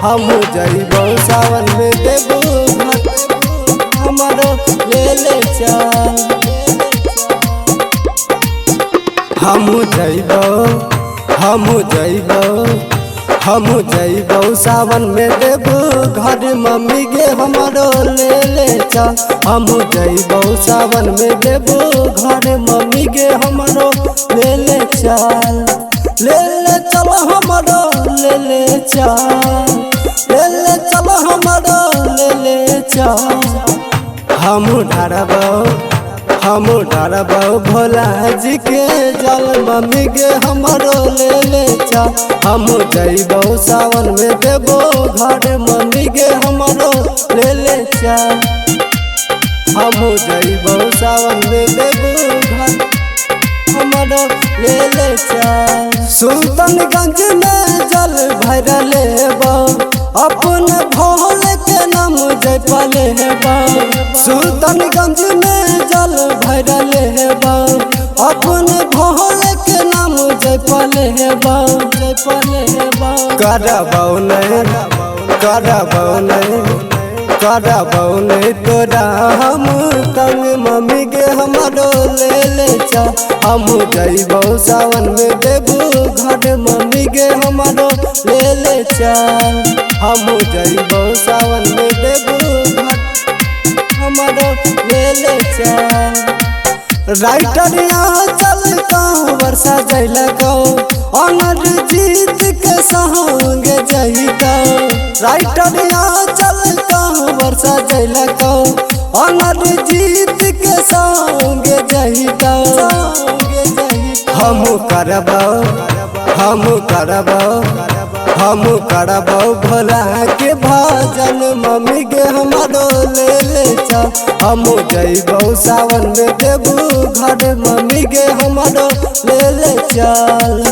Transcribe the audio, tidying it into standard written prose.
हम जइबो सावन में देबो हमारो ले ले चल। हम जइबो सावन में देबो घर मम्मी गे हमारो ले ले चल। हम जइबो सावन में देबो घर मम्मी गे हमारो ले ले चल। ले ले चल हमारो ले ले चल, ले ले चल हमारो ले ले चल। हम डरबो भोला जी के जल मम्मी गे हमारो ले ले चल। हम जइबो सावन में देबो घर मम्मी गे हमारो ले ले चल। हम जइबो सावन में देबो घर हमारो ले ले चल। सुल्तानगंज में जल भर लेबो अपने भोले के नाम जपा लेबो। सुल्तानगंज में जल भर लेबो अपने भोले के नाम जपा लेबो। करबो नहीं तोरा हम तंग मम्मी गे हमारो ले ले चल। हम जइबो सावन में देबो घर मम्मी गे हमारो ले ले चल। हम जइबो सावन में देबो घर हमारो ले ले चल। राइटर यहाँ चल वर्षा जैला गो अमर जीत के संग जइता। राइटर यहाँ चल वर्षा जैला गो अमर जीत के संग जइता। हम करबो भोला के भजन मम्मी गे हमारो ले ले चल। हम जइबो सावन में देबो घर मम्मी गे हमारो ले ले चल।